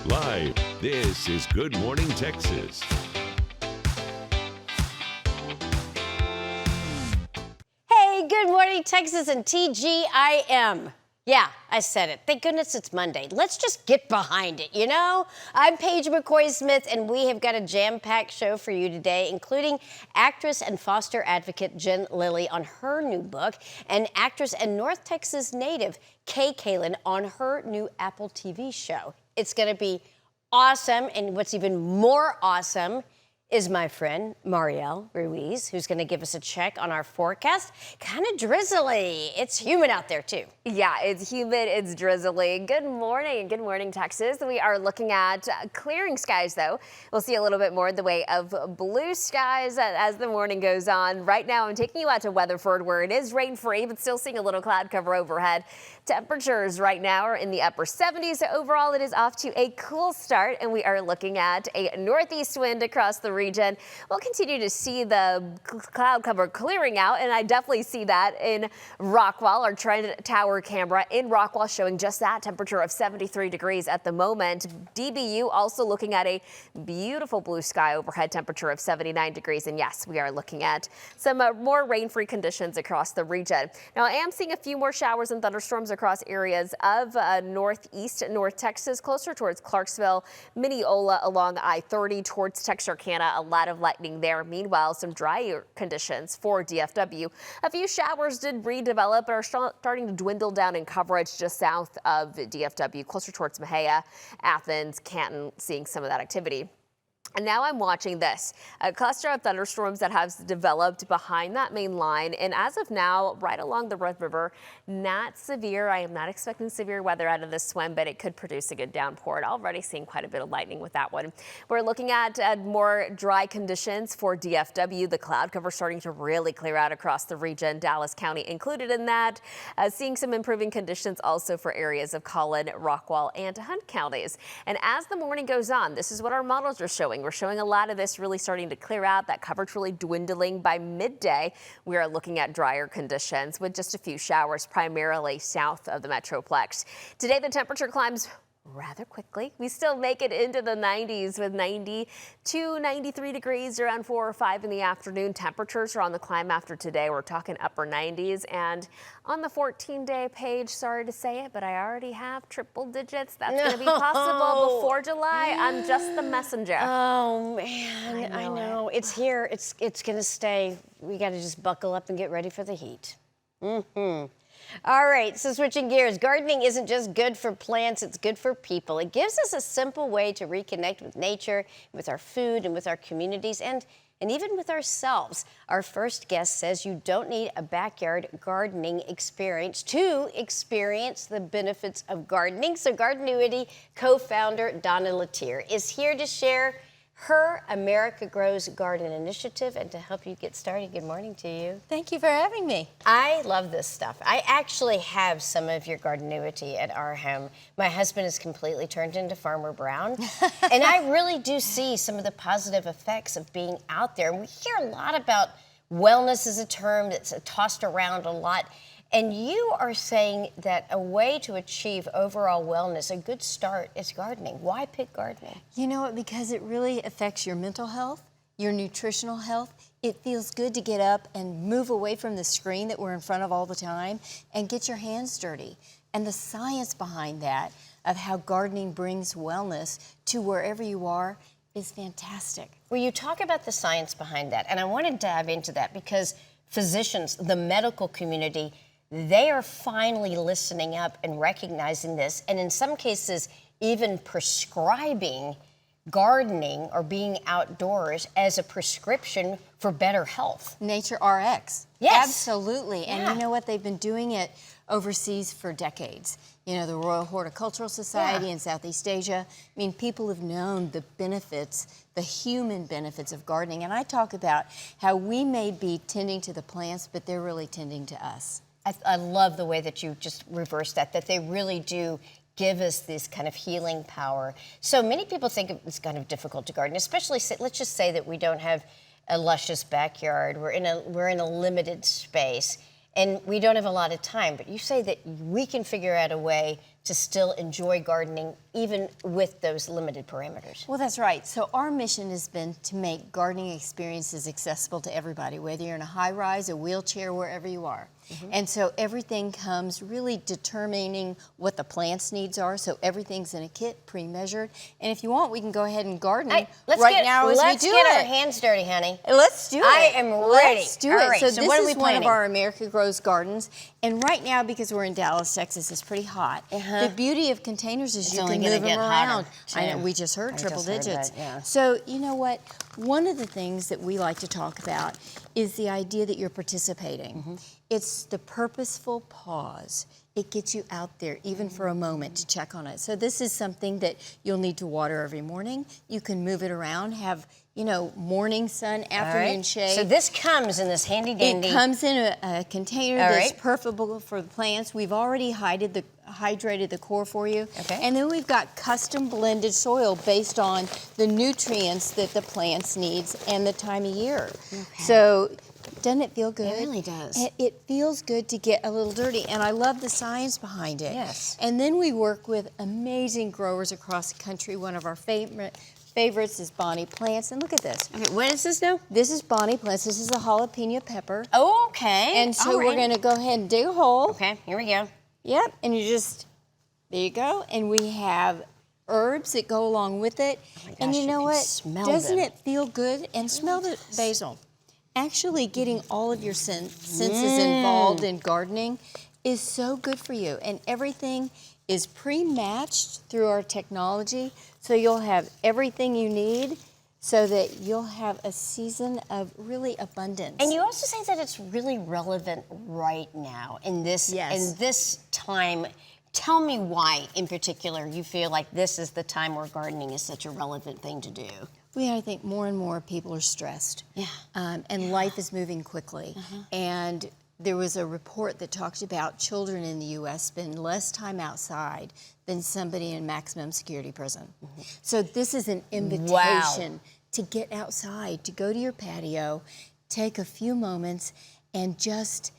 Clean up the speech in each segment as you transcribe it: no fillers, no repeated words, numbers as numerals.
Live, this is Good Morning Texas. Hey, good morning, Texas and TGIM. Yeah, I said it. Thank goodness it's Monday. Let's just get behind it, you know? I'm Paige McCoy Smith, and we have got a jam-packed show for you today, including actress and foster advocate Jen Lilly on her new book, and actress and North Texas native K Callan on her new Apple TV show. It's going to be awesome, and what's even more awesome is my friend Marielle Ruiz, who's going to give us a check on our forecast. Kind of drizzly. It's humid out there, too. Yeah, it's humid, it's drizzly. Good morning, Texas. We are looking at clearing skies, though. We'll see a little bit more in the way of blue skies as the morning goes on. Right now, I'm taking you out to Weatherford, where it is rain-free, but still seeing a little cloud cover overhead. Temperatures right now are in the upper 70s. So overall, it is off to a cool start, and we are looking at a northeast wind across the region. We'll continue to see the cloud cover clearing out, and I definitely see that in Rockwall. Our trend tower camera in Rockwall showing just that temperature of 73 degrees at the moment. DBU also looking at a beautiful blue sky overhead, temperature of 79 degrees. And yes, we are looking at some more rain-free conditions across the region. Now, I am seeing a few more showers and thunderstorms across areas of northeast North Texas, closer towards Clarksville, Mineola along I-30 towards Texarkana. A lot of lightning there. Meanwhile, some drier conditions for DFW. A few showers did redevelop but are starting to dwindle down in coverage just south of DFW, closer towards Mexia, Athens, Canton, seeing some of that activity. And now I'm watching this, a cluster of thunderstorms that has developed behind that main line. And as of now, right along the Red River, not severe. I am not expecting severe weather out of this swim, but it could produce a good downpour. And already seeing quite a bit of lightning with that one. We're looking at more dry conditions for DFW. The cloud cover starting to really clear out across the region, Dallas County included in that. Seeing some improving conditions also for areas of Collin, Rockwall, and Hunt counties. And as the morning goes on, this is what our models are showing. We're showing a lot of this really starting to clear out, that coverage really dwindling by midday. We are looking at drier conditions with just a few showers, primarily south of the Metroplex. Today, the temperature climbs rather quickly. We still make it into the 90s with 92, 93 degrees around 4 or 5 in the afternoon. Temperatures are on the climb after today. We're talking upper 90s. And on the 14-day page, sorry to say it, but I already have triple digits. That's going to be possible before July. I'm just the messenger. Oh, man, I know. It's here. It's going to stay. We got to just buckle up and get ready for the heat. All right, so switching gears, gardening isn't just good for plants, it's good for people. It gives us a simple way to reconnect with nature, with our food, and with our communities, and even with ourselves. Our first guest says you don't need a backyard gardening experience to experience the benefits of gardening. So Gardenuity co-founder Donna Latier is here to share her America Grows Garden initiative and to help you get started. Good morning to you. Thank you for having me. I love this stuff. I actually have some of your Gardenuity at our home. My husband is completely turned into Farmer Brown, and I really do see some of the positive effects of being out there. And we hear a lot about wellness as a term that's tossed around a lot. And you are saying that a way to achieve overall wellness, a good start, is gardening. Why pick gardening? You know what? Because it really affects your mental health, your nutritional health. It feels good to get up and move away from the screen that we're in front of all the time and get your hands dirty. And the science behind that, of how gardening brings wellness to wherever you are, is fantastic. Well, you talk about the science behind that, and I want to dive into that because physicians, the medical community, they are finally listening up and recognizing this, and in some cases, even prescribing gardening or being outdoors as a prescription for better health. Nature RX. Yes. Absolutely. And you know what? They've been doing it overseas for decades. You know, the Royal Horticultural Society in Southeast Asia. I mean, people have known the benefits, the human benefits of gardening. And I talk about how we may be tending to the plants, but they're really tending to us. I love the way that you just reversed that they really do give us this kind of healing power. So many people think it's kind of difficult to garden, especially, let's just say that we don't have a luscious backyard. We're in a limited space, and we don't have a lot of time. But you say that we can figure out a way to still enjoy gardening even with those limited parameters? Well, that's right. So our mission has been to make gardening experiences accessible to everybody, whether you're in a high rise, a wheelchair, wherever you are. And so everything comes really determining what the plant's needs are. So everything's in a kit, pre-measured. And if you want, we can go ahead and garden now as we do Let's get our it. hands dirty, honey. Let's do it. I am ready. Let's do All it. right, So so this what are we is one of planting? our America Grows gardens. And right now, because we're in Dallas, Texas, it's pretty hot. The beauty of containers is It's you only can gonna move them get hotter, around. I know, too. we just heard I triple just heard digits. that, yeah. So you know what? One of the things that we like to talk about is the idea that you're participating. It's the purposeful pause. It gets you out there, even for a moment, to check on it. So this is something that you'll need to water every morning. You can move it around, have, you know, morning sun, afternoon shade. So this comes in this handy dandy. It comes in a container All that's right. perfect for the plants. We've already hydrated the core for you. Okay. And then we've got custom blended soil based on the nutrients that the plants needs and the time of year. So doesn't it feel good? It really does. It feels good to get a little dirty, and I love the science behind it. Yes. And then we work with amazing growers across the country. One of our favorites is Bonnie Plants, and look at this. Okay, what is this now? This is Bonnie Plants. This is a jalapeno pepper. Oh, okay. And so All we're right. gonna go ahead and dig a hole. Okay, here we go. Yep, and you just, there you go. And we have herbs that go along with it. Oh my And gosh, you you know can what? smell Doesn't them. it feel good? And smell the basil. Actually getting all of your senses involved in gardening is so good for you. And everything is pre-matched through our technology, so you'll have everything you need so that you'll have a season of really abundance. And you also say that it's really relevant right now in this time. Tell me why, in particular, you feel like this is the time where gardening is such a relevant thing to do. I think more and more people are stressed. Yeah. And life is moving quickly. And there was a report that talked about children in the U.S. spend less time outside than somebody in maximum security prison. So this is an invitation to get outside, to go to your patio, take a few moments, and just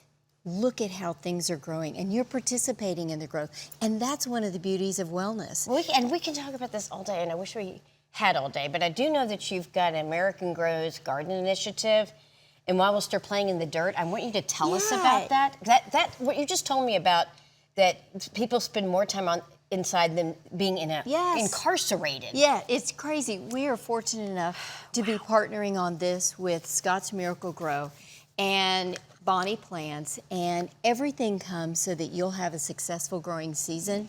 look at how things are growing, and you're participating in the growth. And that's one of the beauties of wellness. We can talk about this all day, and I wish we had all day, but I do know that you've got an American Grows Garden Initiative, and while we're still playing in the dirt, I want you to tell us about that. That what you just told me about, that people spend more time inside than being incarcerated. Yeah, it's crazy. We are fortunate enough to be partnering on this with Scott's Miracle Grow and Bonnie Plants, and everything comes so that you'll have a successful growing season.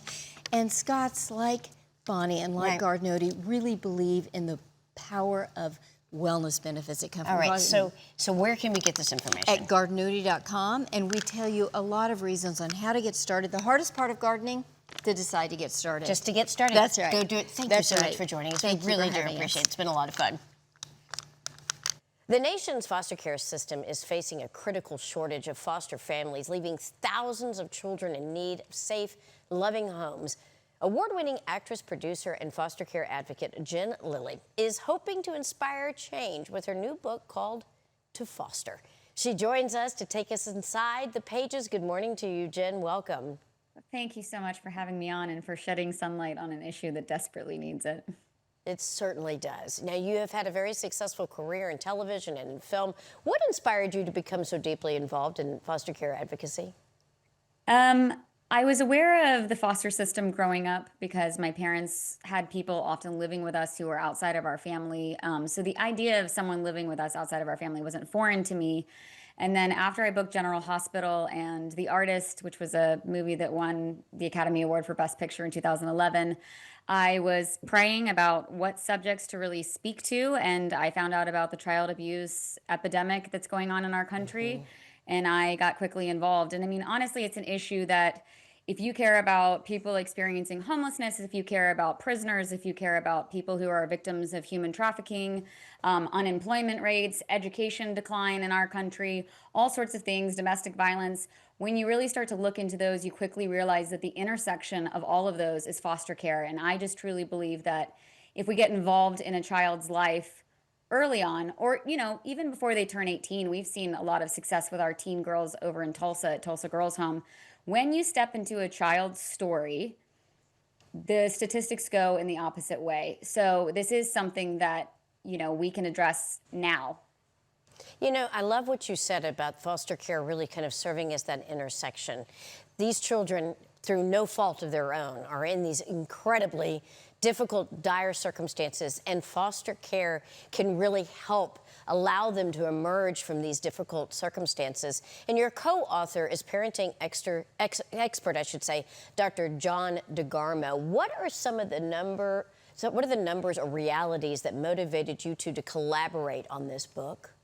And Scott's, like Bonnie and like Gardenoti, really believe in the power of wellness benefits that come from gardening. So where can we get this information? At gardenoti.com, and we tell you a lot of reasons on how to get started. The hardest part of gardening, to decide to get started. Just to get started. That's right. Go do it. Thank you That's so much right. for joining us. Thank We you really for do having appreciate us. it. It's been a lot of fun. The nation's foster care system is facing a critical shortage of foster families, leaving thousands of children in need of safe, loving homes. Award-winning actress, producer, and foster care advocate Jen Lilly is hoping to inspire change with her new book called To Foster. She joins us to take us inside the pages. Good morning to you, Jen. Welcome. Thank you so much for having me on and for shedding sunlight on an issue that desperately needs it. It certainly does. Now, you have had a very successful career in television and in film. What inspired you to become so deeply involved in foster care advocacy? I was aware of the foster system growing up because my parents had people often living with us who were outside of our family. So the idea of someone living with us outside of our family wasn't foreign to me. And then after I booked General Hospital and The Artist, which was a movie that won the Academy Award for Best Picture in 2011, I was praying about what subjects to really speak to, and I found out about the child abuse epidemic that's going on in our country, and I got quickly involved. And I mean, honestly, it's an issue that if you care about people experiencing homelessness, if you care about prisoners, if you care about people who are victims of human trafficking, unemployment rates, education decline in our country, all sorts of things, domestic violence, when you really start to look into those, you quickly realize that the intersection of all of those is foster care. And I just truly believe that if we get involved in a child's life early on, or, you know, even before they turn 18, we've seen a lot of success with our teen girls over in Tulsa at Tulsa Girls Home. When you step into a child's story the statistics go in the opposite way. So this is something that, we can address now. I love what you said about foster care really kind of serving as that intersection. These children, through no fault of their own, are in these incredibly difficult, dire circumstances, and foster care can really help allow them to emerge from these difficult circumstances. And your co-author is parenting expert, Dr. John DeGarmo. What are some of the what are the numbers or realities that motivated you two to collaborate on this book?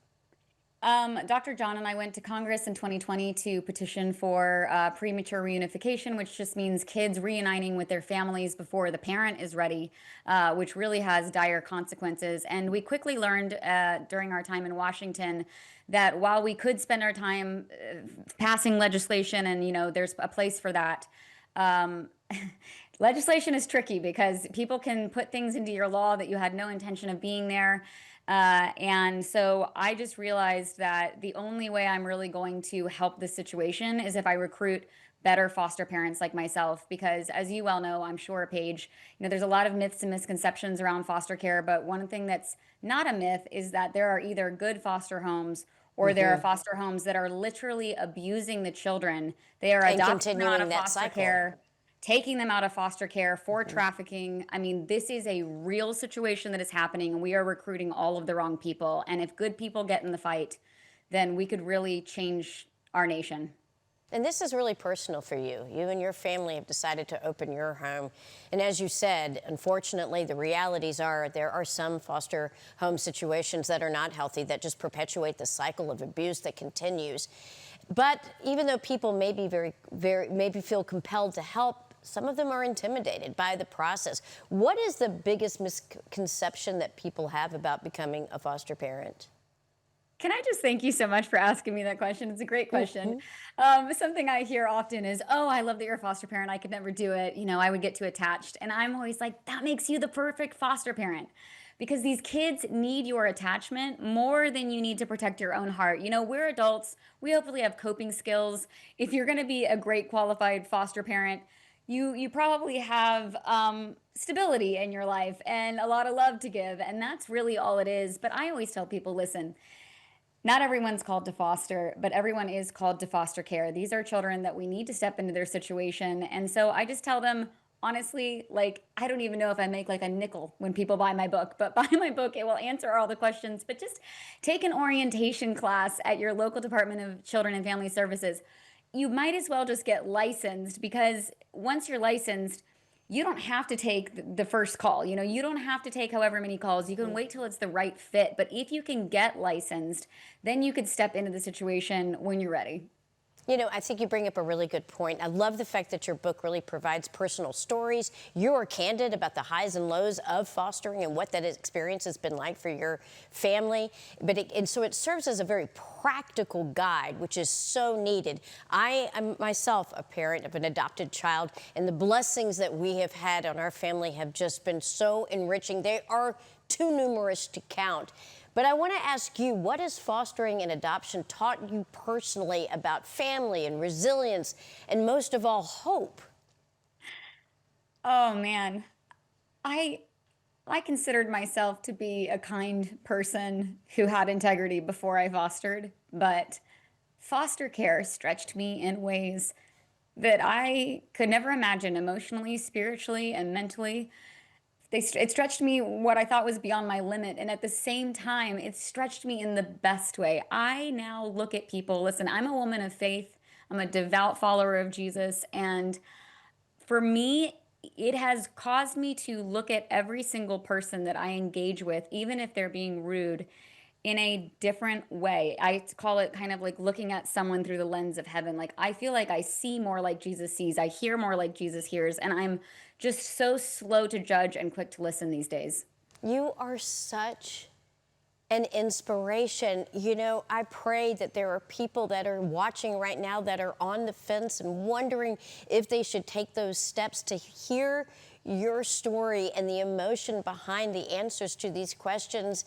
Dr. John and I went to Congress in 2020 to petition for premature reunification, which just means kids reuniting with their families before the parent is ready, which really has dire consequences. And we quickly learned during our time in Washington that while we could spend our time passing legislation and, there's a place for that, legislation is tricky because people can put things into your law that you had no intention of being there. And so I just realized that the only way I'm really going to help this situation is if I recruit better foster parents like myself, because as you well know, I'm sure, Paige, there's a lot of myths and misconceptions around foster care, but one thing that's not a myth is that there are either good foster homes or there are foster homes that are literally abusing the children. They are adopting them out of foster care, taking them out of foster care for trafficking. I mean, this is a real situation that is happening, and we are recruiting all of the wrong people. And if good people get in the fight, then we could really change our nation. And this is really personal for you. You and your family have decided to open your home. And as you said, unfortunately, the realities are there are some foster home situations that are not healthy, that just perpetuate the cycle of abuse that continues. But even though people may be maybe feel compelled to help, some of them are intimidated by the process. What is the biggest misconception that people have about becoming a foster parent? Can I just thank you so much for asking me that question? It's a great question. Something I hear often is, oh, I love that you're a foster parent. I could never do it. I would get too attached. And I'm always like, that makes you the perfect foster parent. Because these kids need your attachment more than you need to protect your own heart. We're adults. We hopefully have coping skills. If you're going to be a great qualified foster parent, you probably have stability in your life and a lot of love to give, and that's really all it is. But I always tell people, listen, not everyone's called to foster, but everyone is called to foster care. These are children that we need to step into their situation. And so I just tell them, honestly, I don't even know if I make a nickel when people buy my book, but buy my book, it will answer all the questions. But just take an orientation class at your local Department of Children and Family Services. You might as well just get licensed, because once you're licensed, you don't have to take the first call. You don't have to take however many calls. You can wait till it's the right fit. But if you can get licensed, then you could step into the situation when you're ready. I think you bring up a really good point. I love the fact that your book really provides personal stories. You are candid about the highs and lows of fostering and what that experience has been like for your family. And so it serves as a very practical guide, which is so needed. I am myself a parent of an adopted child, and the blessings that we have had on our family have just been so enriching. They are too numerous to count. But I want to ask you, what has fostering and adoption taught you personally about family and resilience, and most of all, hope? Oh, man. I considered myself to be a kind person who had integrity before I fostered, but foster care stretched me in ways that I could never imagine, emotionally, spiritually, and mentally. It stretched me what I thought was beyond my limit. And at the same time, it stretched me in the best way. I now look at people, listen, I'm a woman of faith. I'm a devout follower of Jesus. And for me, it has caused me to look at every single person that I engage with, even if they're being rude, in a different way. I call it kind of like looking at someone through the lens of heaven. I feel like I see more like Jesus sees. I hear more like Jesus hears. And I'm just so slow to judge and quick to listen these days. You are such an inspiration. I pray that there are people that are watching right now that are on the fence and wondering if they should take those steps to hear your story, and the emotion behind the answers to these questions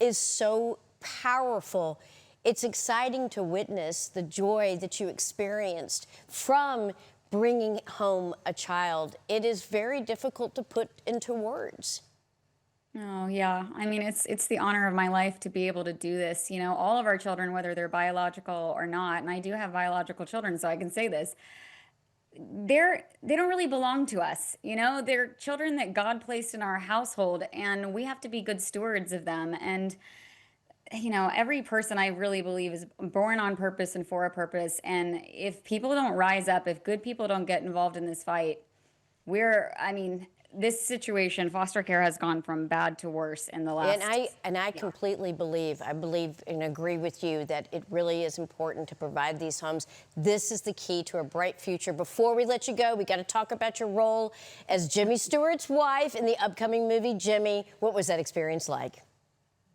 is so powerful. It's exciting to witness the joy that you experienced from bringing home a child. It is very difficult to put into words. Oh, yeah. I mean, it's the honor of my life to be able to do this. You know, all of our children, whether they're biological or not, and I do have biological children, so I can say this, they don't really belong to us. You know, they're children that God placed in our household, and we have to be good stewards of them. And you know, every person I really believe is born on purpose and for a purpose. And if people don't rise up, if good people don't get involved in this fight, I mean, this situation, foster care has gone from bad to worse in the last. And I completely believe, I believe and agree with you that it really is important to provide these homes. This is the key to a bright future. Before we let you go, we got to talk about your role as Jimmy Stewart's wife in the upcoming movie, Jimmy. What was that experience like?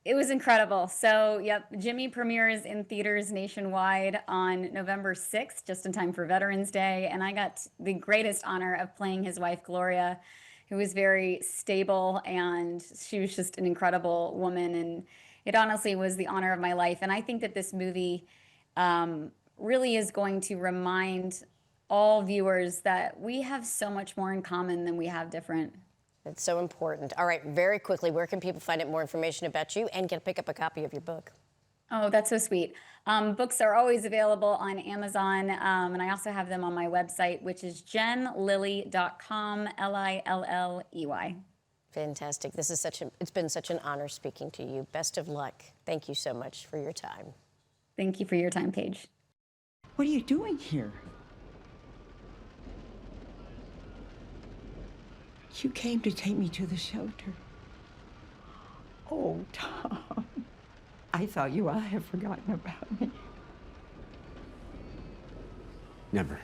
It was incredible. So, yep, Jimmy premieres in theaters nationwide on November 6th, just in time for Veterans Day. And I got the greatest honor of playing his wife, Gloria, who was very stable, and she was just an incredible woman. And it honestly was the honor of my life. And I think that this movie really is going to remind all viewers that we have so much more in common than we have different. It's so important. All right, very quickly, where can people find out more information about you and pick up a copy of your book? Oh, that's so sweet. Books are always available on Amazon, and I also have them on my website, which is jenlilley.com, Lilley. Fantastic. It's been such an honor speaking to you. Best of luck. Thank you so much for your time. Thank you for your time, Paige. What are you doing here? You came to take me to the shelter. Oh, Tom. I thought you all had forgotten about me. Never.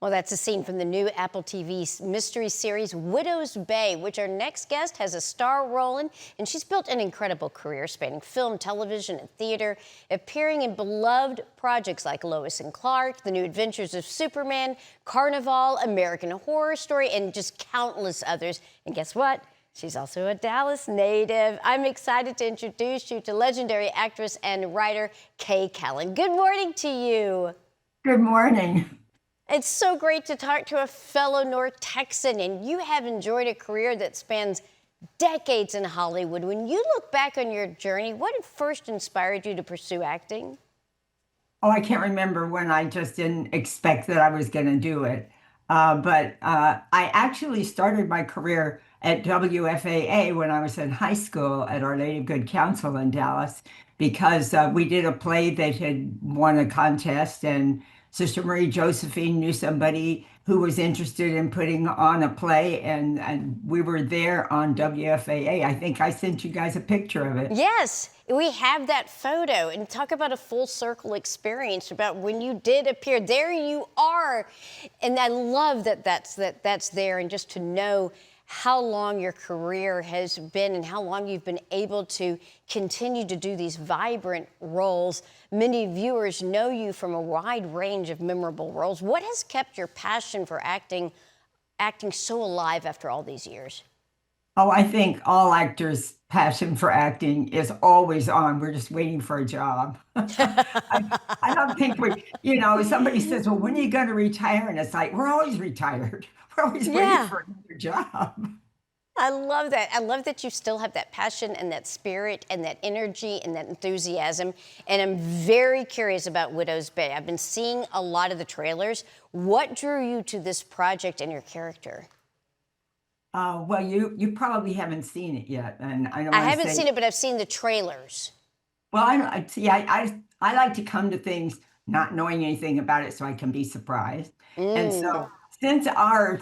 Well, that's a scene from the new Apple TV mystery series, Widow's Bay, which our next guest has a star role in, and she's built an incredible career spanning film, television, and theater, appearing in beloved projects like Lois and Clark, The New Adventures of Superman, Carnival, American Horror Story, and just countless others. And guess what? She's also a Dallas native. I'm excited to introduce you to legendary actress and writer K Callan. Good morning to you. Good morning. It's so great to talk to a fellow North Texan, and you have enjoyed a career that spans decades in Hollywood. When you look back on your journey, what first inspired you to pursue acting? Oh, I can't remember when I just didn't expect that I was going to do it. But I actually started my career at WFAA when I was in high school at Our Lady of Good Counsel in Dallas, because we did a play that had won a contest, and Sister Marie Josephine knew somebody who was interested in putting on a play, and we were there on WFAA. I think I sent you guys a picture of it. Yes, we have that photo. And talk about a full circle experience about when you did appear. There you are. And I love that that's there, and just to know how long your career has been and how long you've been able to continue to do these vibrant roles. Many viewers know you from a wide range of memorable roles. What has kept your passion for acting so alive after all these years? Oh, I think all actors' passion for acting is always on. We're just waiting for a job. I don't think somebody says, well, when are you going to retire? And it's like, we're always retired. We're always waiting for another job. I love that. I love that you still have that passion and that spirit and that energy and that enthusiasm. And I'm very curious about Widow's Bay. I've been seeing a lot of the trailers. What drew you to this project and your character? Well, you probably haven't seen it yet, and I don't. I haven't seen it, but I've seen the trailers. Well, I like to come to things not knowing anything about it, so I can be surprised. And so, since our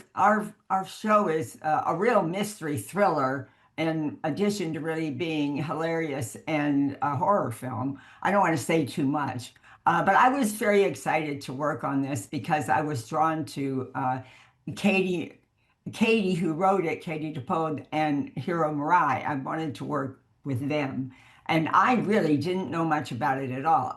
show is a real mystery thriller, in addition to really being hilarious and a horror film, I don't want to say too much. But I was very excited to work on this because I was drawn to Katie, who wrote it, Katie DePode, and Hiro Murai. I wanted to work with them. And I really didn't know much about it at all.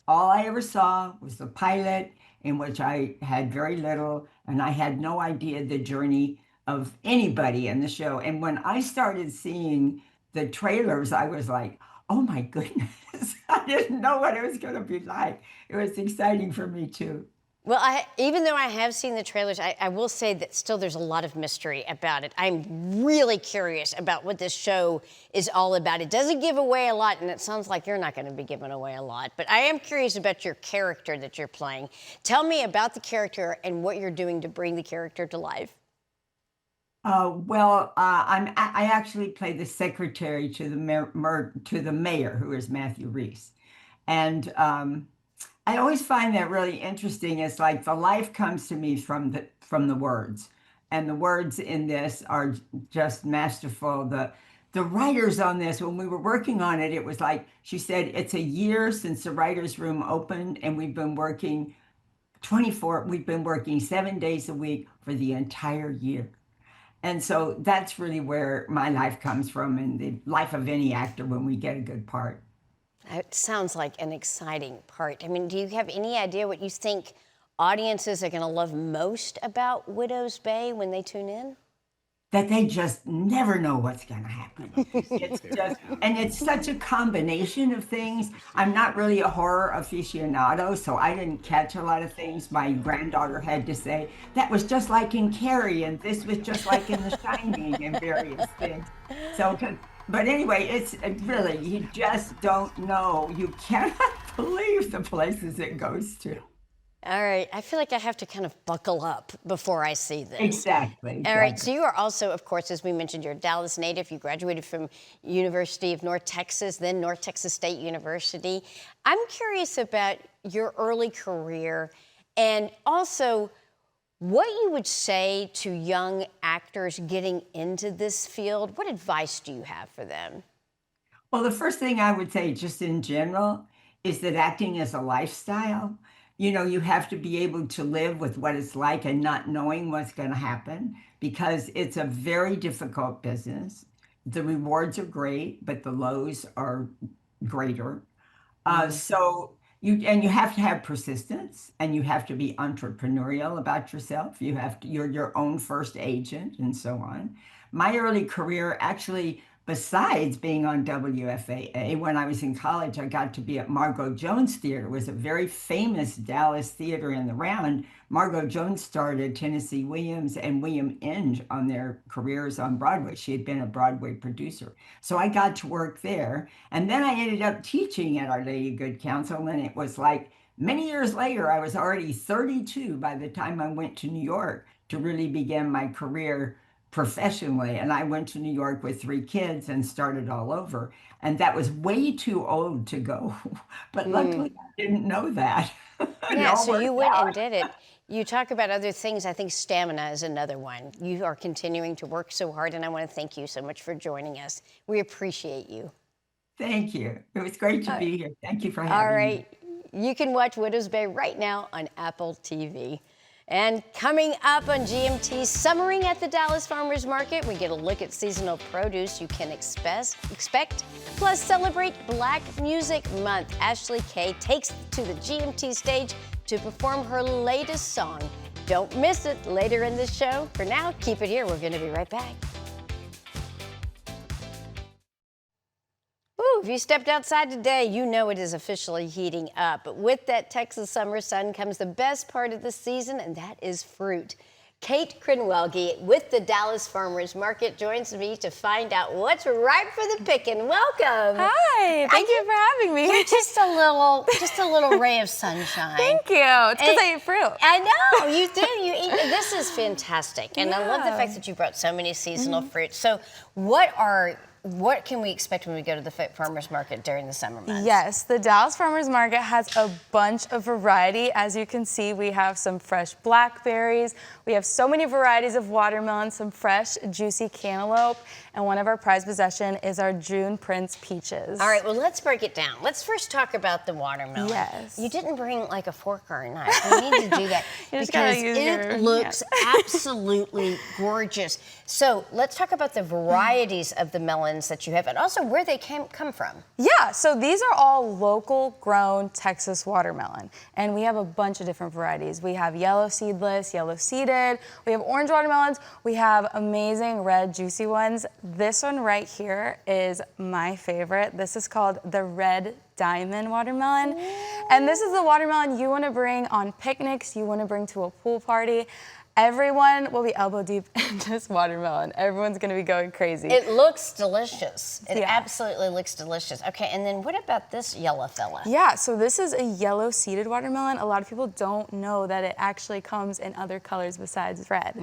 All I ever saw was the pilot, in which I had very little, and I had no idea the journey of anybody in the show. And when I started seeing the trailers, I was like, oh my goodness, I didn't know what it was going to be like. It was exciting for me too. Well, even though I have seen the trailers, I will say that still there's a lot of mystery about it. I'm really curious about what this show is all about. It doesn't give away a lot, and it sounds like you're not going to be giving away a lot, but I am curious about your character that you're playing. Tell me about the character and what you're doing to bring the character to life. I actually play the secretary to the mayor, who is Matthew Reese, and I always find that really interesting. It's like the life comes to me from the words, and the words in this are just masterful. The writers on this, when we were working on it, it was like she said, it's a year since the writers' room opened, and we've been working 7 days a week for the entire year. And so that's really where my life comes from, and the life of any actor when we get a good part. It sounds like an exciting part. I mean, do you have any idea what you think audiences are going to love most about Widow's Bay when they tune in? That they just never know what's going to happen. It's such a combination of things. I'm not really a horror aficionado, so I didn't catch a lot of things. My granddaughter had to say, that was just like in Carrie, and this was just like in The Shining, and various things. So, but anyway, it's really, you just don't know. You cannot believe the places it goes to. All right, I feel like I have to kind of buckle up before I see this. Exactly. All right, so you are also, of course, as we mentioned, you're a Dallas native. You graduated from University of North Texas, then North Texas State University. I'm curious about your early career and also what you would say to young actors getting into this field. What advice do you have for them? Well, the first thing I would say, just in general, is that acting is a lifestyle. You know, you have to be able to live with what it's like and not knowing what's going to happen, because it's a very difficult business. The rewards are great, but the lows are greater. So you have to have persistence, and you have to be entrepreneurial about yourself. You're your own first agent, and so on. My early career, actually, besides being on WFAA, when I was in college, I got to be at Margot Jones Theater. It was a very famous Dallas theater in the round. Margot Jones started Tennessee Williams and William Inge on their careers on Broadway. She had been a Broadway producer. So I got to work there. And then I ended up teaching at Our Lady of Good Counsel. And it was like many years later, I was already 32 by the time I went to New York to really begin my career professionally. And I went to New York with 3 kids and started all over. And that was way too old to go. But luckily, I didn't know that. Yeah, so you went and did it. You talk about other things. I think stamina is another one. You are continuing to work so hard, and I want to thank you so much for joining us. We appreciate you. Thank you. It was great to be here. Thank you for having me. All right. You can watch Widow's Bay right now on Apple TV. And coming up on GMT, summering at the Dallas Farmers Market, we get a look at seasonal produce you can expect, plus celebrate Black Music Month. Ashley Kaee takes to the GMT stage to perform her latest song. Don't miss it later in this show. For now, keep it here. We're going to be right back. Ooh, if you stepped outside today, you know it is officially heating up. But with that Texas summer sun comes the best part of the season, and that is fruit. Kate Crinwelge with the Dallas Farmers Market joins me to find out what's ripe for the picking. Welcome. Hi, thank you for having me. You're just a little ray of sunshine. Thank you. It's because I eat fruit. I know, you do. You eat. This is fantastic. And I love the fact that you brought so many seasonal fruits. So what can we expect when we go to the farmers market during the summer months? Yes, the Dallas Farmers Market has a bunch of variety. As you can see, we have some fresh blackberries. We have so many varieties of watermelon, some fresh, juicy cantaloupe, and one of our prized possession is our June Prince peaches. All right, well, let's break it down. Let's first talk about the watermelon. Yes. You didn't bring like a fork or a knife. We need to do that because it looks absolutely gorgeous. So let's talk about the varieties of the melons ones that you have, and also where they come from. Yeah, so these are all local grown Texas watermelon, and we have a bunch of different varieties. We have yellow seedless, yellow seeded, we have orange watermelons, we have amazing red juicy ones. This one right here is my favorite. This is called the Red Diamond watermelon. And this is the watermelon you want to bring on picnics, you want to bring to a pool party. Everyone will be elbow deep in this watermelon. Everyone's going to be going crazy. It looks delicious. It Yeah. absolutely looks delicious. Okay, and then what about this yellow fella? Yeah, so this is a yellow seeded watermelon. A lot of people don't know that it actually comes in other colors besides red.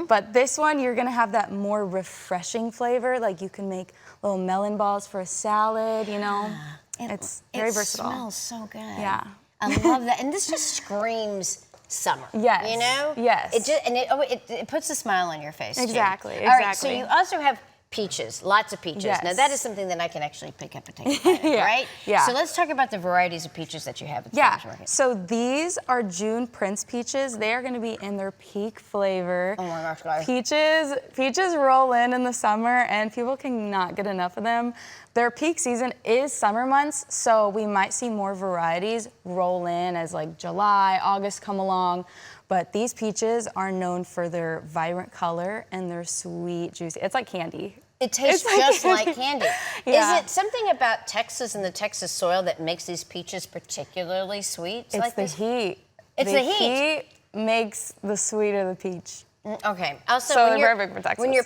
But this one, you're gonna have that more refreshing flavor. Like you can make little melon balls for a salad, you know? It's very versatile. It smells so good. Yeah. I love that. And this just screams summer. Yes. You know? Yes. It puts a smile on your face, too. Exactly, All right, so exactly. you also have peaches, lots of peaches. Yes. Now, that is something that I can actually pick up and take a bite of, Yeah, right? yeah. So let's talk about the varieties of peaches that you have at the Yeah, farmer's market. so these are June Prince peaches. They are gonna be in their peak flavor. Oh my gosh, guys. Peaches roll in the summer and people cannot get enough of them. Their peak season is summer months, so we might see more varieties roll in as like July, August come along. But these peaches are known for their vibrant color and their sweet, juicy. It's like candy. It tastes It's like just candy. like candy. Yeah. Is it something about Texas and the Texas soil that makes these peaches particularly sweet? It's like the this? heat. It's the heat. Makes the sweeter the peach. Okay. Also, So when they're you're, perfect for Texas. when you're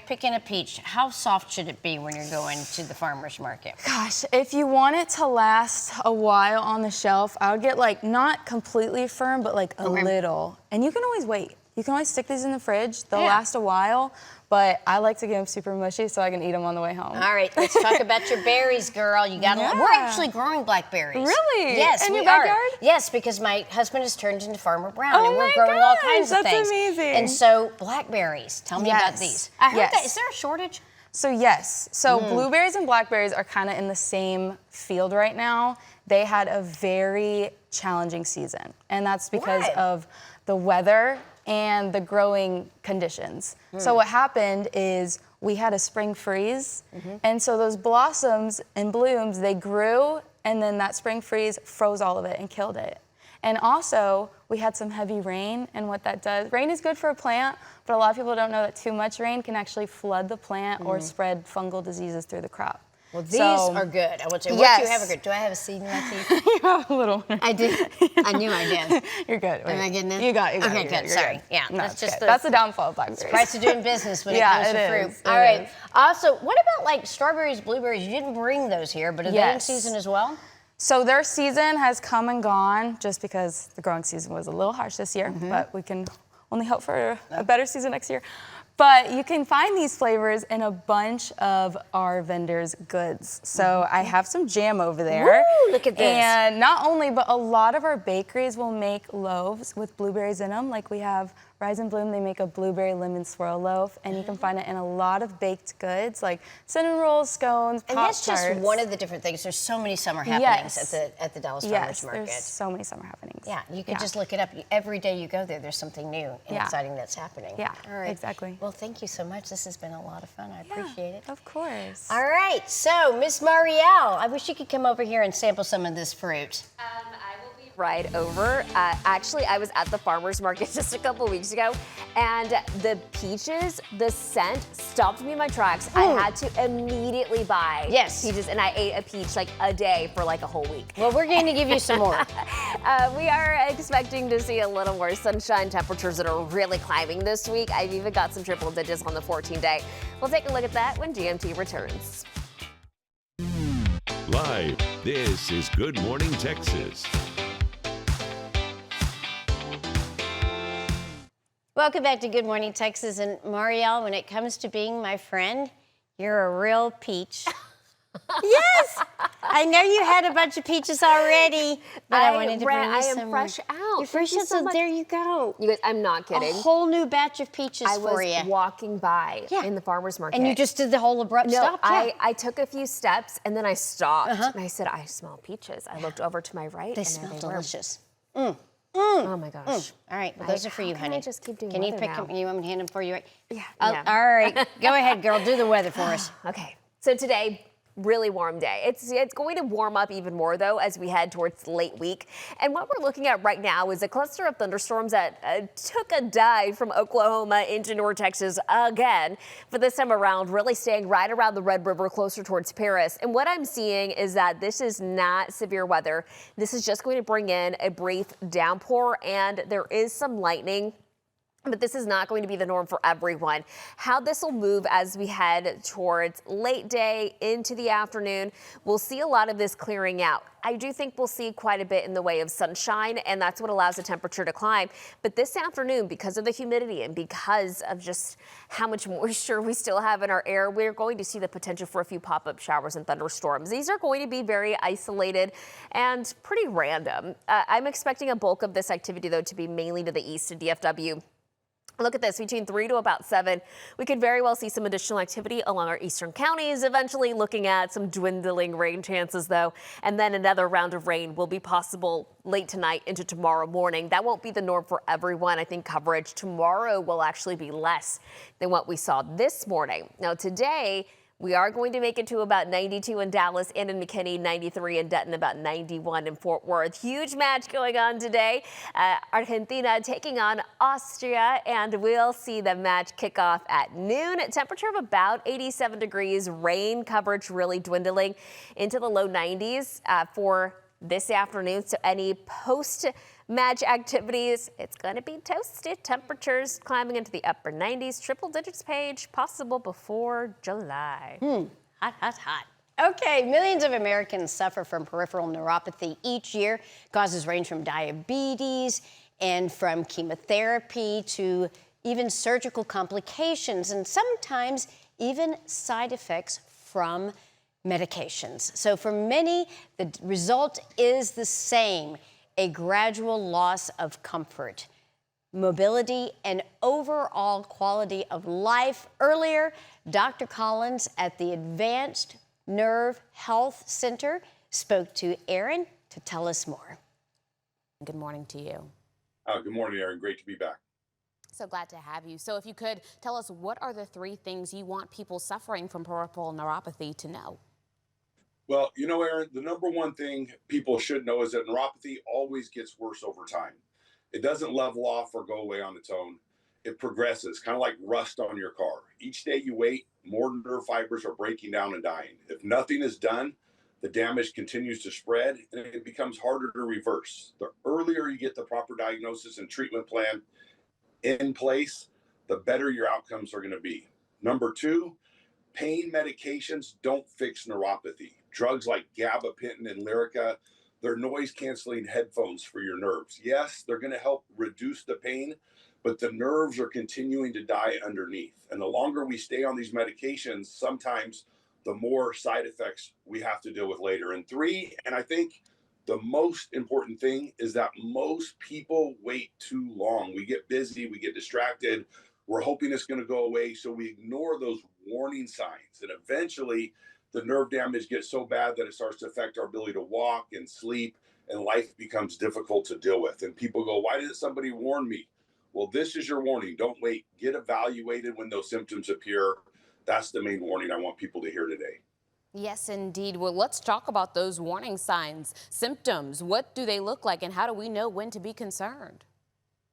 picking a peach, how soft should it be when you're going to the farmer's market? Gosh, if you want it to last a while on the shelf, I would get like not completely firm, but like a little. And you can always wait. You can always stick these in the fridge. They'll Yeah. last a while, but I like to get them super mushy so I can eat them on the way home. All right, let's talk about your berries, girl. You got Yeah. We're actually growing blackberries. Really? Yes, In we your backyard? are. Yes, because my husband has turned into Farmer Brown, Oh and we're my growing all gosh, kinds of that's things. amazing. And so blackberries. Tell me about Yes. these. I heard Yes. that. Is there a shortage? So yes, so blueberries and blackberries are kind of in the same field right now. They had a very challenging season, and that's because Why? of the weather and the growing conditions. So what happened is we had a spring freeze, and so those blossoms and blooms, they grew, and then that spring freeze froze all of it and killed it. And also, we had some heavy rain, and what that does, rain is good for a plant, but a lot of people don't know that too much rain can actually flood the plant or spread fungal diseases through the crop. Well, these are good. I will tell you. What Yes. do you have a good? Do I have a seed in my teeth? You have a little one. I did. I knew I did. You're good. Am I getting it? You got it. Okay, you're good. you're Sorry. Yeah, No, that's it's just good. the- That's the downfall of blackberries. Price of doing business when Yeah, it comes it to fruit. is. All It right. is. Also, what about like strawberries, blueberries? You didn't bring those here, but are they in Yes. season as well? So their season has come and gone just because the growing season was a little harsh this year, but we can only hope for a better season next year. But you can find these flavors in a bunch of our vendors' goods. So I have some jam over there. Woo, look at this. And not only, but a lot of our bakeries will make loaves with blueberries in them. Like we have Rise and Bloom, they make a blueberry lemon swirl loaf, and you can find it in a lot of baked goods like cinnamon rolls, scones, And Pop that's just Tarts. one of the different things. There's so many summer happenings Yes. at the Dallas Yes, Farmers Market. there's so many summer happenings. Yeah, you can just look it up. Every day you go there, there's something new and Yeah. exciting that's happening. Yeah, All right. exactly. Well, thank you so much. This has been a lot of fun. I appreciate it. Of course. All right, so Miss Marielle, I wish you could come over here and sample some of this fruit. I will be right over. Actually, I was at the farmer's market just a couple weeks ago, and the peaches, the scent stopped me in my tracks. I had to immediately buy peaches, and I ate a peach like a day for like a whole week. Well, we're going to give you some more. We are expecting to see a little more sunshine, temperatures that are really climbing this week. I've even got some triple digits on the 14-day. We'll take a look at that when GMT returns. Live, this is Good Morning Texas. Welcome back to Good Morning Texas. And Marielle, when it comes to being my friend, you're a real peach. Yes, I know you had a bunch of peaches already, but I wanted to bring you some. I am fresh out. You're fresh Thank you out, so so much. there you go. You guys, I'm not kidding. A whole new batch of peaches I for was you. walking by in the farmer's market. And you just did the whole abrupt No, stop? Yeah. I took a few steps and then I stopped and I said, I smell peaches. I looked over to my right They and there smell they were. delicious. Oh my gosh. All right, well, those are for you, honey. I just keep doing Can you weather pick now? them? You want me to hand them for you? Right? Yeah. All right, go ahead, girl. Do the weather for us. Okay, so today, really warm day. It's going to warm up even more though as we head towards late week. And what we're looking at right now is a cluster of thunderstorms that took a dive from Oklahoma into North Texas again. For this time around, really staying right around the Red River, closer towards Paris. And what I'm seeing is that this is not severe weather. This is just going to bring in a brief downpour, and there is some lightning. But this is not going to be the norm for everyone. How this will move as we head towards late day into the afternoon, we'll see a lot of this clearing out. I do think we'll see quite a bit in the way of sunshine, and that's what allows the temperature to climb. But this afternoon, because of the humidity and because of just how much moisture we still have in our air, we're going to see the potential for a few pop-up showers and thunderstorms. These are going to be very isolated and pretty random. I'm expecting a bulk of this activity, though, to be mainly to the east of DFW. Look at this, between 3 to about 7, we could very well see some additional activity along our eastern counties, eventually looking at some dwindling rain chances, though. And then another round of rain will be possible late tonight into tomorrow morning. That won't be the norm for everyone. I think coverage tomorrow will actually be less than what we saw this morning. Now, today, we are going to make it to about 92 in Dallas and in McKinney, 93 in Denton, about 91 in Fort Worth. Huge match going on today. Argentina taking on Austria, and we'll see the match kick off at noon. Temperature of about 87 degrees. Rain coverage really dwindling into the low 90s for this afternoon. So any post-match activities, it's going to be toasty. Temperatures climbing into the upper 90s. Triple digits, Paige, possible before July. Hot, hot, hot. Okay, millions of Americans suffer from peripheral neuropathy each year. Causes range from diabetes and from chemotherapy to even surgical complications, and sometimes even side effects from medications. So for many, the result is the same: a gradual loss of comfort, mobility, and overall quality of life. Earlier, Dr. Collins at the Advanced Nerve Health Center spoke to Aaron to tell us more. Good morning to you. Good morning, Aaron. Great to be back. So glad to have you. So if you could tell us, what are the 3 things you want people suffering from peripheral neuropathy to know? Well, you know, Aaron, the number one thing people should know is that neuropathy always gets worse over time. It doesn't level off or go away on its own. It progresses, kind of like rust on your car. Each day you wait, more nerve fibers are breaking down and dying. If nothing is done, the damage continues to spread and it becomes harder to reverse. The earlier you get the proper diagnosis and treatment plan in place, the better your outcomes are going to be. Number 2, pain medications don't fix neuropathy. Drugs like gabapentin and Lyrica, they're noise-canceling headphones for your nerves. Yes, they're going to help reduce the pain, but the nerves are continuing to die underneath. And the longer we stay on these medications, sometimes the more side effects we have to deal with later. And 3, and I think the most important thing, is that most people wait too long. We get busy, we get distracted. We're hoping it's going to go away, so we ignore those warning signs. And eventually, the nerve damage gets so bad that it starts to affect our ability to walk and sleep, and life becomes difficult to deal with. And people go, why didn't somebody warn me? Well, this is your warning. Don't wait. Get evaluated when those symptoms appear. That's the main warning I want people to hear today. Yes, indeed. Well, let's talk about those warning signs, symptoms. What do they look like, and how do we know when to be concerned?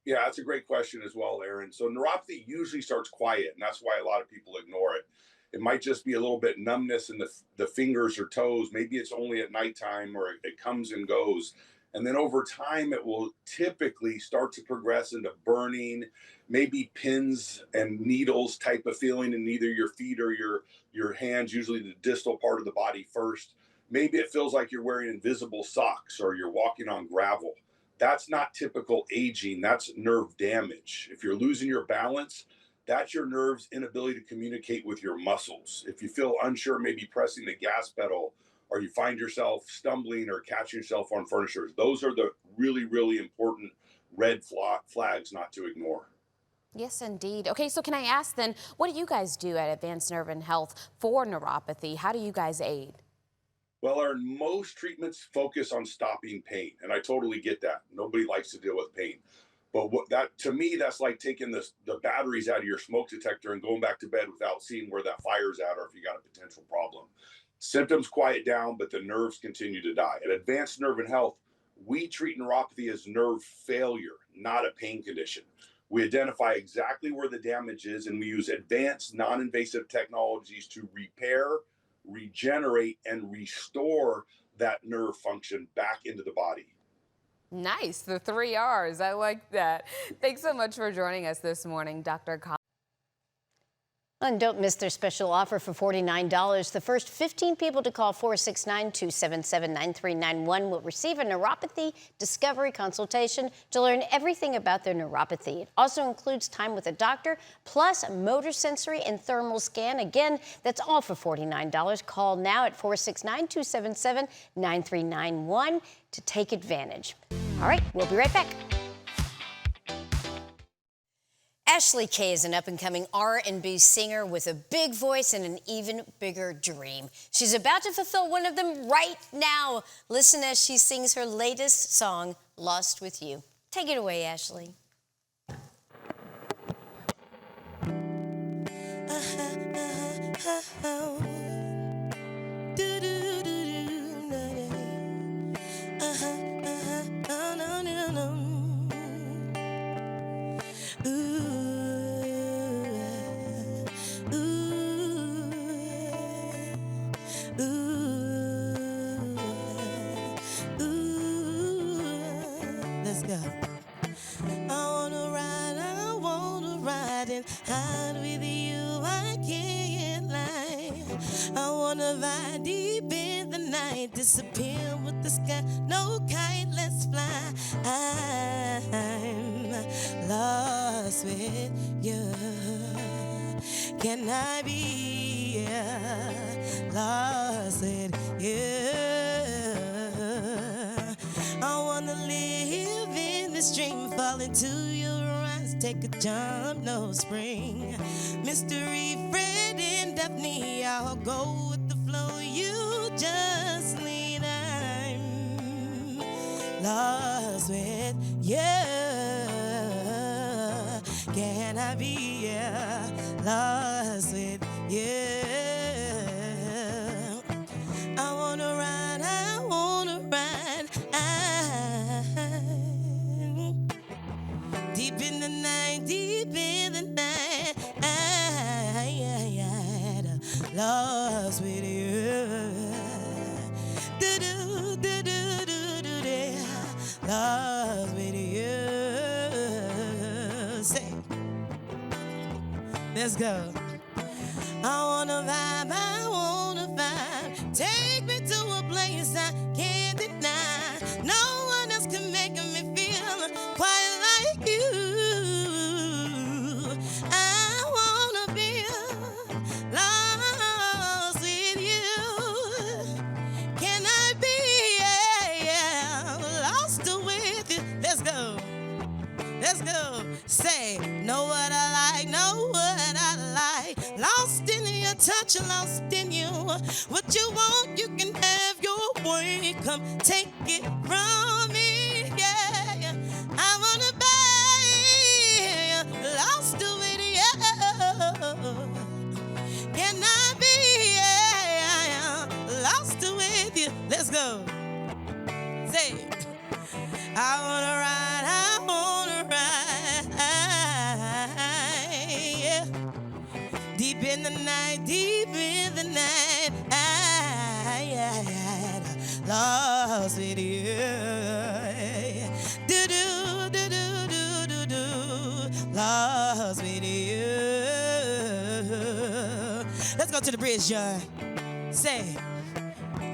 Yeah, that's a great question as well, Aaron. So neuropathy usually starts quiet, and that's why a lot of people ignore it. It might just be a little bit numbness in the fingers or toes. Maybe it's only at nighttime, or it comes and goes. And then over time, it will typically start to progress into burning, maybe pins and needles type of feeling in either your feet or your hands, usually the distal part of the body first. Maybe it feels like you're wearing invisible socks or you're walking on gravel. That's not typical aging. That's nerve damage. If you're losing your balance, that's your nerve's inability to communicate with your muscles. If you feel unsure, maybe pressing the gas pedal, or you find yourself stumbling or catching yourself on furniture, those are the really, really important red flags not to ignore. Yes, indeed. Okay, so can I ask then, what do you guys do at Advanced Nerve and Health for neuropathy? How do you guys aid? Well, Aaron, most treatments focus on stopping pain, and I totally get that. Nobody likes to deal with pain. But what that to me, that's like taking the batteries out of your smoke detector and going back to bed without seeing where that fire's at or if you got a potential problem. Symptoms quiet down, but the nerves continue to die. At Advanced Nerve and Health, we treat neuropathy as nerve failure, not a pain condition. We identify exactly where the damage is, and we use advanced non-invasive technologies to repair, regenerate, and restore that nerve function back into the body. Nice, the 3 R's. I like that. Thanks so much for joining us this morning, Dr. Kaee. And don't miss their special offer for $49. The first 15 people to call 469-277-9391 will receive a neuropathy discovery consultation to learn everything about their neuropathy. It also includes time with a doctor, plus a motor sensory and thermal scan. Again, that's all for $49. Call now at 469-277-9391 to take advantage. All right, we'll be right back. Ashley Kaee is an up-and-coming R&B singer with a big voice and an even bigger dream. She's about to fulfill one of them right now. Listen as she sings her latest song, Lost With You. Take it away, Ashley. Let's go. I wanna ride and hide with you. I can't lie. I wanna ride deep in the night, disappear with the sky. No kite, let's fly. I'm lost with you. Can I be lost with you? I wanna live in this dream, fall into your eyes, take a jump, no spring. Mystery, Fred and Daphne, I'll go with the flow. You just lead, I'm lost with you. Can I be lost with you? I wanna ride, I wanna ride. Deep in the night, deep in the night, lost with you. Do-do, do-do, do-do-do, lost with you. Say, let's go. I wanna vibe, take me to a place I can't deny. No one else can make me feel quite like you. I wanna be lost with you. Can I be lost with you? Let's go. Let's go. Say, know what I like, know what I like. Lost in your touch, lost in you. What you want, you can have your way. Come take it from me, yeah. I wanna be lost with you. Can I be lost with you? Let's go. Say, I wanna ride, yeah. Deep in the night, lost with you. Do-do, do-do, do-do, do, lost with you. Let's go to the bridge, John. Say,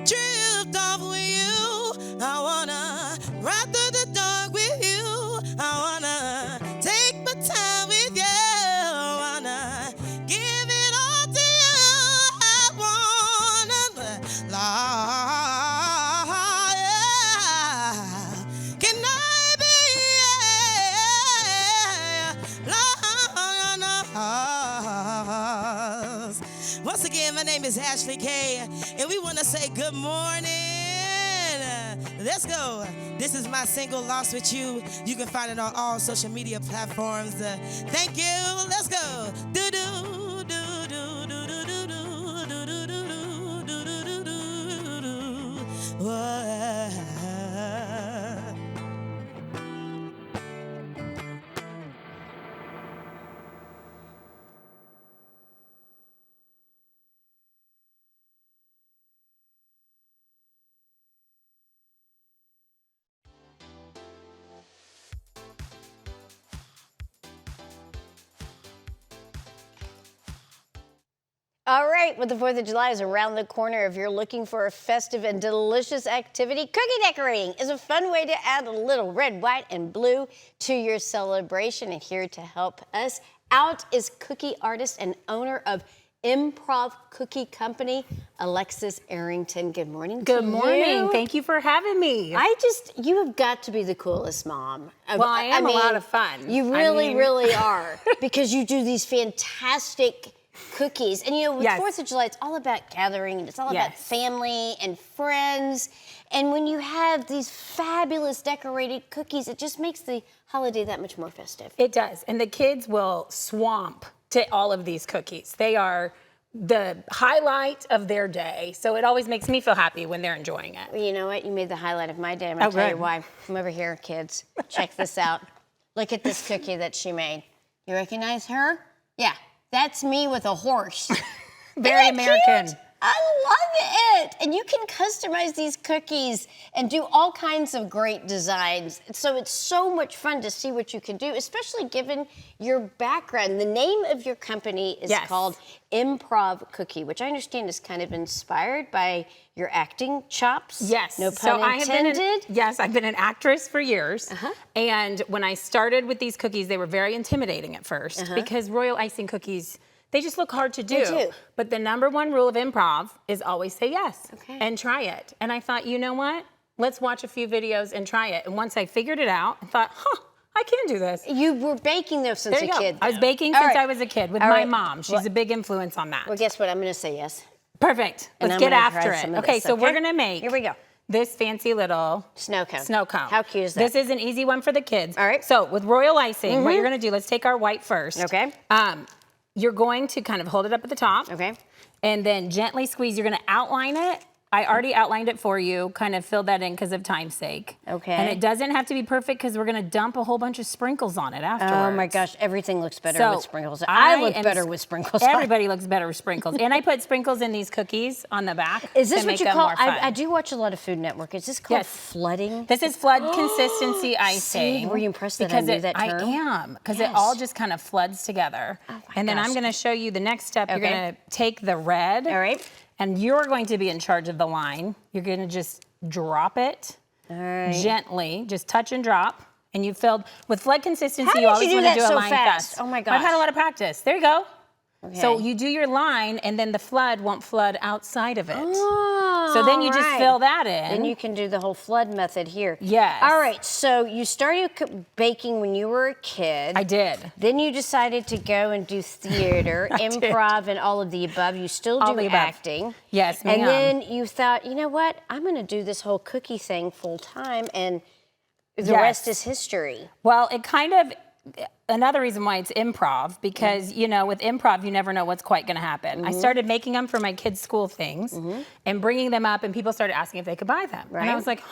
drift off with you. I wanna ride through the dark with you. I wanna take my time with you. I wanna give it all to you. I wanna can I be lost house. Once again, my name is Ashley Kaee, and we want to say good morning. Let's go. This is my single, Lost With You. You can find it on all social media platforms. Thank you. Let's go. Do-do, do-do, do-do, do-do, do-do, do-do, do-do, do-do. All right, with the 4th of July is around the corner, if you're looking for a festive and delicious activity, cookie decorating is a fun way to add a little red, white, and blue to your celebration. And here to help us out is cookie artist and owner of Improv Cookie Company, Alexis Arrington. Good morning. Good morning. Thank you for having me. You have got to be the coolest mom. Well, I am a lot of fun. You really, really are, because you do these fantastic cookies. And with Yes. 4th of July, it's all about gathering, and it's all about family and friends. And when you have these fabulous decorated cookies, it just makes the holiday that much more festive. It does. And the kids will swamp to all of these cookies. They are the highlight of their day. So it always makes me feel happy when they're enjoying it. Well, you know what? You made the highlight of my day. I'm going to tell you why. Come over here, kids. Check this out. Look at this cookie that she made. You recognize her? Yeah. That's me with a horse. Very American. Cute? I love it. And you can customize these cookies and do all kinds of great designs. So it's so much fun to see what you can do, especially given your background. The name of your company is called Improv Cookie, which I understand is kind of inspired by your acting chops. Yes. No pun intended. I've been an actress for years. And when I started with these cookies, they were very intimidating at first because royal icing cookies, they just look hard to do. They do. But the number one rule of improv is always say yes and try it. And I thought, you know what? Let's watch a few videos and try it. And once I figured it out, I thought, I can do this. You were baking though since a kid. I was baking since I was a kid with my mom. She's a big influence on that. Well, guess what? I'm going to say yes. Perfect. And Let's I'm get gonna after try it. some of Okay, this, so we're gonna make Here we go. this fancy little Snow cone. Snow cone. How cute is that? This is an easy one for the kids. All right. So with royal icing, what you're gonna do, let's take our white first. Okay. You're going to kind of hold it up at the top. Okay. And then gently squeeze. You're gonna outline it. I already outlined it for you, kind of filled that in because of time's sake. Okay. And it doesn't have to be perfect because we're gonna dump a whole bunch of sprinkles on it afterwards. Oh my gosh, everything looks better So with sprinkles. I look better with sprinkles on. Everybody looks better with sprinkles. And I put sprinkles in these cookies on the back. Is this to what make you them call, more fun. I do watch a lot of Food Network. Is this called flooding? This is flood consistency icing. See, were you impressed that I knew that term? I am, because it all just kind of floods together. Oh my and then gosh. I'm gonna show you the next step. Okay. You're gonna take the red. All right. And you're going to be in charge of the line. You're gonna just drop it gently, just touch and drop. And you filled, with flood consistency, How you did always you do wanna that do a so line fast? Oh my gosh. I've had a lot of practice. There you go. Okay. So you do your line, and then the flood won't flood outside of it. Oh, So then you just right. fill that in. Then you can do the whole flood method here. Yes. All right, so you started baking when you were a kid. I did. Then you decided to go and do theater, improv, and all of the above. You still All do the above. acting. Yes, ma'am. And then you thought, you know what? I'm going to do this whole cookie thing full time, and the rest is history. Well, it kind of, another reason why it's improv, because, you know, with improv, you never know what's quite going to happen. I started making them for my kids' school things and bringing them up, and people started asking if they could buy them. And I was like,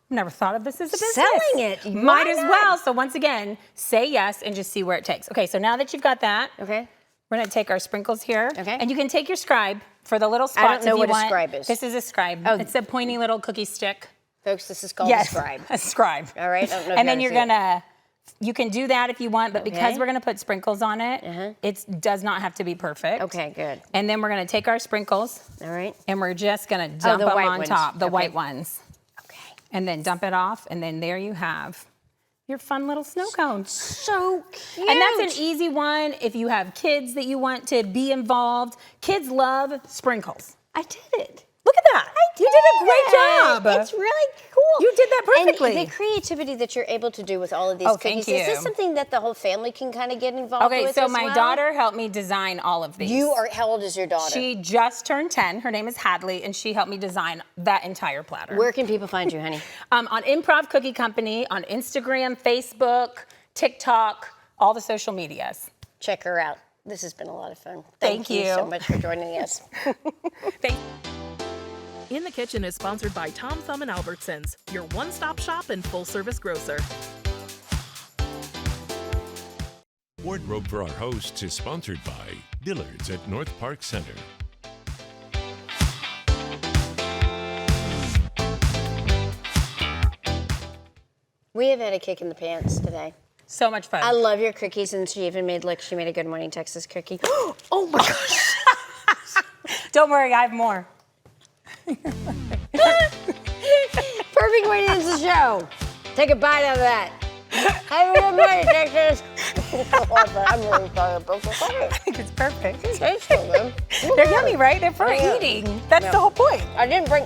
never thought of this as a business. Selling it. Might as well. So once again, say yes and just see where it takes. Okay, so now that you've got that, we're going to take our sprinkles here. Okay. And you can take your scribe for the little spots I don't know if you what want. a scribe is. This is a scribe. Oh. It's a pointy little cookie stick. Folks, this is called a scribe. A scribe. All right, I don't know if And then you you're gonna, you can do that if you want, but because we're gonna put sprinkles on it, it does not have to be perfect. Okay, good. And then we're gonna take our sprinkles. All right. And we're just gonna dump the them white on ones. top, the Okay. white ones. Okay. And then dump it off, and then there you have your fun little snow cone. So cute. And that's an easy one if you have kids that you want to be involved. Kids love sprinkles. I did it. Look at that. You did a great job. It's really cool. You did that perfectly. And the creativity that you're able to do with all of these Oh, cookies, thank you. is this something that the whole family can kind of get involved with? Okay, so as my well? daughter helped me design all of these. How old is your daughter? She just turned 10. Her name is Hadley, and she helped me design that entire platter. Where can people find you, honey? On Improv Cookie Company, on Instagram, Facebook, TikTok, all the social medias. Check her out. This has been a lot of fun. Thank you so much for joining us. In the Kitchen is sponsored by Tom Thumb and Albertsons, your one-stop shop and full-service grocer. Wardrobe for our hosts is sponsored by Dillard's at North Park Center. We have had a kick in the pants today. So much fun. I love your cookies, and she even made, she made a Good Morning Texas cookie. Oh my gosh. Don't worry, I have more. Perfect way to end the show. Take a bite out of that. Have a good morning, Texas. I'm really sorry about this. I think it's perfect. It tastes so good. They're yummy, right? They're for eating. That's the whole point. I didn't bring